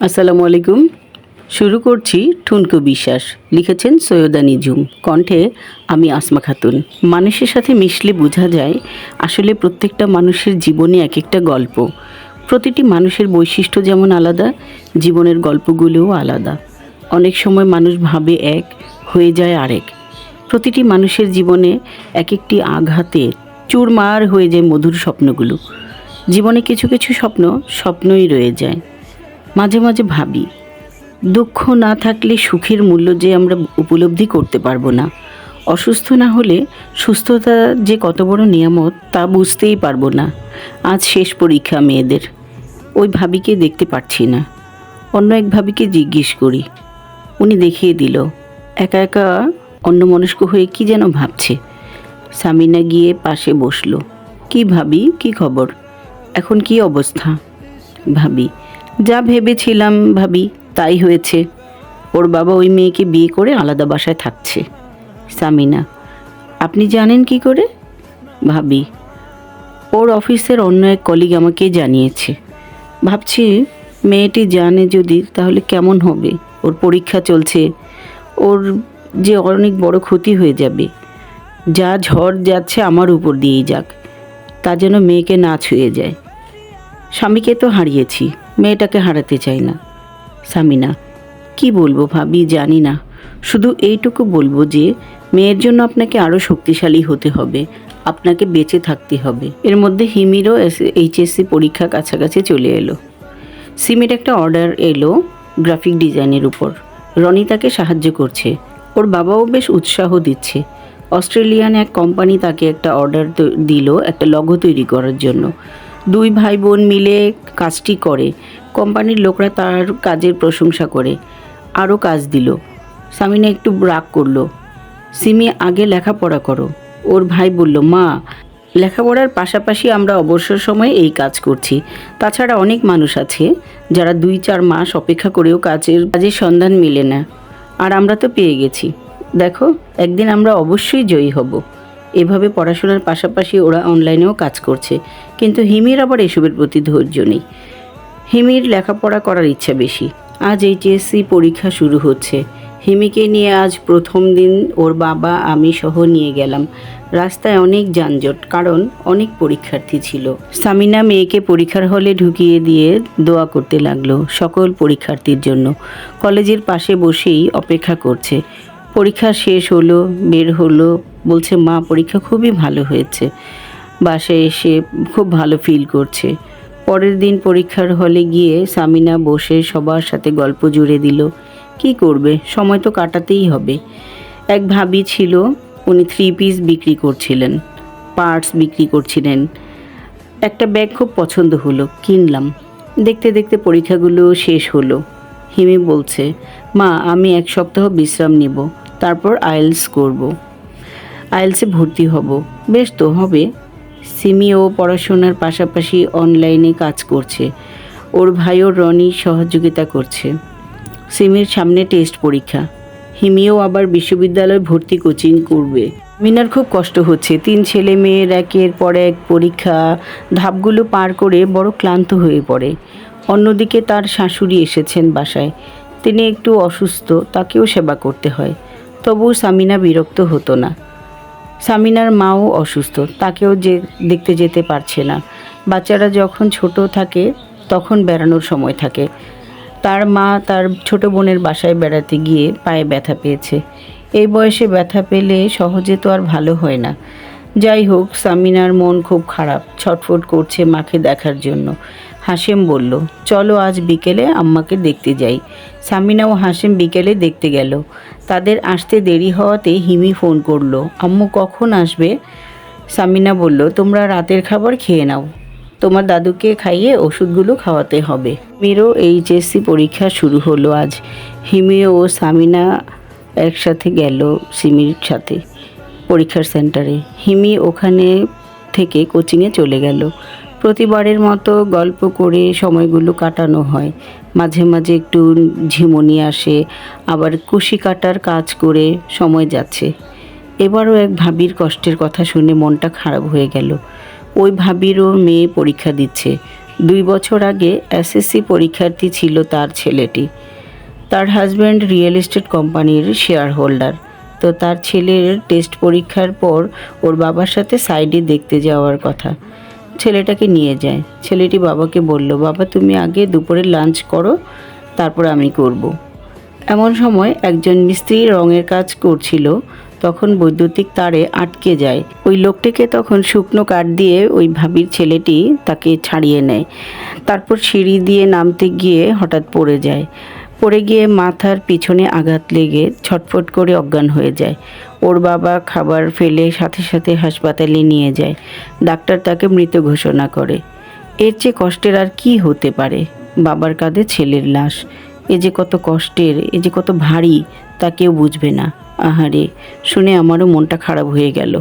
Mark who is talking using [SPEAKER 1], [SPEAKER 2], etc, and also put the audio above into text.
[SPEAKER 1] আসসালামু আলাইকুম। শুরু করছি ঠুনকো বিশ্বাস। লিখেছেন সৈয়দা নিঝুম, কণ্ঠে আমি আসমা খাতুন। মানুষের সাথে মিশলে বোঝা যায় আসলে প্রত্যেকটা মানুষের জীবনে এক একটা গল্প। প্রতিটি মানুষের বৈশিষ্ট্য যেমন আলাদা, জীবনের গল্পগুলোও আলাদা। অনেক সময় মানুষ ভাবে এক, হয়ে যায় আরেক। প্রতিটি মানুষের জীবনে এক একটি আঘাতে চুরমার হয়ে যায় মধুর স্বপ্নগুলো। জীবনে কিছু কিছু স্বপ্ন স্বপ্নই রয়ে যায়। মাঝে মাঝে ভাবি, দুঃখ না থাকলে সুখের মূল্য যে আমরা উপলব্ধি করতে পারবো না। অসুস্থ না হলে সুস্থতা যে কত বড় নিয়ামত তা বুঝতেই পারবো না। আজ শেষ পরীক্ষা মেয়েদের। ওই ভাবিকে দেখতে পাচ্ছি না। অন্য এক ভাবিকে জিজ্ঞেস করি, উনি দেখিয়ে দিল। একা একা অন্যমনস্ক হয়ে কি যেন ভাবছে। সামিনা গিয়ে পাশে বসলো। কি ভাবি, কি খবর? এখন কি অবস্থা? ভাবি, যা ভেবেছিলাম ভাবি তাই হয়েছে। ওর বাবা ওই মেয়েকে বিয়ে করে আলাদা বাসায় থাকছে। সামিনা, আপনি জানেন কি করে? ভাবি, ওর অফিসের অন্য এক কলিগ আমাকে জানিয়েছে। ভাবছি মেয়েটি জানে যদি তাহলে কেমন হবে। ওর পরীক্ষা চলছে, ওর যে অনেক বড় ক্ষতি হয়ে যাবে। যা ঝড় যাচ্ছে আমার উপর দিয়েই যাক, তা যেন মেয়েকে না ছুঁয়ে যায়। স্বামীকে তো হারিয়েছি, মেয়েটাকে হারাতে চাই না। সামিনা, কি বলবো ভাবি জানি না। শুধু এইটুকু বলবো যে মেয়ের জন্য আপনাকে আরও শক্তিশালী হতে হবে, আপনাকে বেঁচে থাকতে হবে। এর মধ্যে হিমিরও এইচএসসি পরীক্ষা কাছাকাছি চলে এলো। সিমির একটা অর্ডার এলো গ্রাফিক ডিজাইনের উপর। রনি তাকে সাহায্য করছে। ওর বাবাও বেশ উৎসাহ দিচ্ছে। অস্ট্রেলিয়ান এক কোম্পানি তাকে একটা অর্ডার দিল একটা লোগো তৈরি করার জন্য। দুই ভাই বোন মিলে কাজটি করে। কোম্পানির লোকরা তার কাজের প্রশংসা করে, আরও কাজ দিল। সামিনা একটু রাগ করলো। সিমি, আগে লেখাপড়া করো। ওর ভাই বলল, মা, লেখাপড়ার পাশাপাশি আমরা অবসর সময়ে এই কাজ করছি। তাছাড়া অনেক মানুষ আছে যারা 2-4 মাস অপেক্ষা করেও কাজের সন্ধান মেলে না, আর আমরা তো পেয়ে গেছি। দেখো, একদিন আমরা অবশ্যই জয়ী হব। এভাবে পড়াশোনার পাশাপাশি ওরা অনলাইনেও কাজ করছে। কিন্তু হিমির আবার এসবের প্রতি ধৈর্য নেই। হিমির লেখাপড়া করার ইচ্ছা বেশি। আজ এইচএসসি পরীক্ষা শুরু হচ্ছে। হিমিকে নিয়ে আজ প্রথম দিন ওর বাবা আমি সহ নিয়ে গেলাম। রাস্তায় অনেক যানজট, কারণ অনেক পরীক্ষার্থী ছিল। সামিনা মেয়েকে পরীক্ষার হলে ঢুকিয়ে দিয়ে দোয়া করতে লাগলো সকল পরীক্ষার্থীর জন্য। কলেজের পাশে বসেই অপেক্ষা করছে। পরীক্ষা শেষ হলো, বের হলো, বলছে মা পরীক্ষা খুবই ভালো হয়েছে। বাসায় এসে খুব ভালো ফিল করছে। পরের দিন পরীক্ষার হলে গিয়ে সামিনা বসে সবার সাথে গল্প জুড়ে দিল। কি করবে, সময় তো কাটাতেই হবে। এক ভাবি ছিল, উনি 3 পিস বিক্রি করছিলেন, পার্টস বিক্রি করছিলেন। একটা ব্যাগ খুব পছন্দ হলো, কিনলাম। দেখতে দেখতে পরীক্ষাগুলো শেষ হলো। হিমি বলছে, মা আমি 1 সপ্তাহ বিশ্রাম নেব, তারপর আইএলটিএস করব, আইএলটিএসে ভর্তি হব। বেশ তো হবে। সিমিও পড়াশোনার পাশাপাশি অনলাইনে কাজ করছে। ওর ভাইও রনি সহযোগিতা করছে। সিমির সামনে টেস্ট পরীক্ষা। হিমিও আবার বিশ্ববিদ্যালয়ে ভর্তি কোচিং করবে। মিনার খুব কষ্ট হচ্ছে। 3 ছেলে মেয়ের একের পর এক পরীক্ষা, ধাপগুলো পার করে বড় ক্লান্ত হয়ে পড়ে। অন্যদিকে তার শাশুড়ি এসেছেন বাসায়। তিনি একটু অসুস্থ, তাকেও সেবা করতে হয়। তবু সামিনা বিরক্ত হতো না। সামিনার মাও অসুস্থ, তাকেও দেখতে যেতে পারছে না। বাচ্চারা যখন ছোট থাকে তখন বেড়ানোর সময় থাকে। তার মা তার ছোট বোনের বাসায় বেড়াতে গিয়ে পায়ে ব্যথা পেয়েছে। এই বয়সে ব্যথা পেলে সহজে তো আর ভালো হয় না। যাই হোক, সামিনার মন খুব খারাপ, ছটফট করছে মাকে দেখার জন্য। হাশেম বলল, চলো আজ বিকেলে আম্মাকে দেখতে যাই। সামিনা ও হাশেম বিকেলে দেখতে গেল। তাদের আসতে দেরি হওয়াতে হিমি ফোন করলো, আম্মু কখন আসবে? সামিনা বলল, তোমরা রাতের খাবার খেয়ে নাও, তোমার দাদুকে খাইয়ে ওষুধগুলো খাওয়াতে হবে। হিমিরও এইচএসসি পরীক্ষা শুরু হলো আজ। হিমি ও সামিনা একসাথে গেল সিমির সাথে পরীক্ষার সেন্টারে। হিমি ওখানে থেকে কোচিংয়ে চলে গেল। প্রতিবারের মতো গল্প করে সময়গুলো কাটানো হয়। মাঝে মাঝে একটু ঝিমুনি আসে, আবার কুশি কাটার কাজ করে সময় যাচ্ছে। এবারও এক ভাবির কষ্টের কথা শুনে মনটা খারাপ হয়ে গেল। ওই ভাবিরও মেয়ে পরীক্ষা দিচ্ছে। 2 বছর আগে এসএসসি পরীক্ষার্থী ছিল তার ছেলেটি। তার হাজব্যান্ড রিয়েল এস্টেট কোম্পানির শেয়ার হোল্ডার। তো তার ছেলের টেস্ট পরীক্ষার পর ওর বাবার সাথে সাইডে দেখতে যাওয়ার কথা। ছেলেটাকে নিয়ে যায়। ছেলেটি বাবাকে বলল, বাবা তুমি আগে দুপুরে লাঞ্চ করো, তারপর আমি করব। এমন সময় একজন মিস্ত্রি রঙের কাজ করছিল, তখন বৈদ্যুতিক তারে আটকে যায়। ওই লোকটিকে তখন শুকনো কাঠ দিয়ে ওই ভাবির ছেলেটি তাকে ছাড়িয়ে নেয়। তারপর সিঁড়ি দিয়ে নামতে গিয়ে হঠাৎ পড়ে যায়। পড়ে গিয়ে মাথার পিছনে আঘাত লেগে ছটফট করে অজ্ঞান হয়ে যায়। ওর বাবা খাবার ফেলে সাথে সাথে হাসপাতালে নিয়ে যায়। ডাক্তার তাকে মৃত ঘোষণা করে। এর চেয়ে কষ্টের আর কি হতে পারে? বাবার কাঁধে ছেলের লাশ। এ যে কত কষ্টের, এ যে কত ভারী, তা কেউ বুঝবে না। আহারে, শুনে আমারও মনটা খারাপ হয়ে গেল।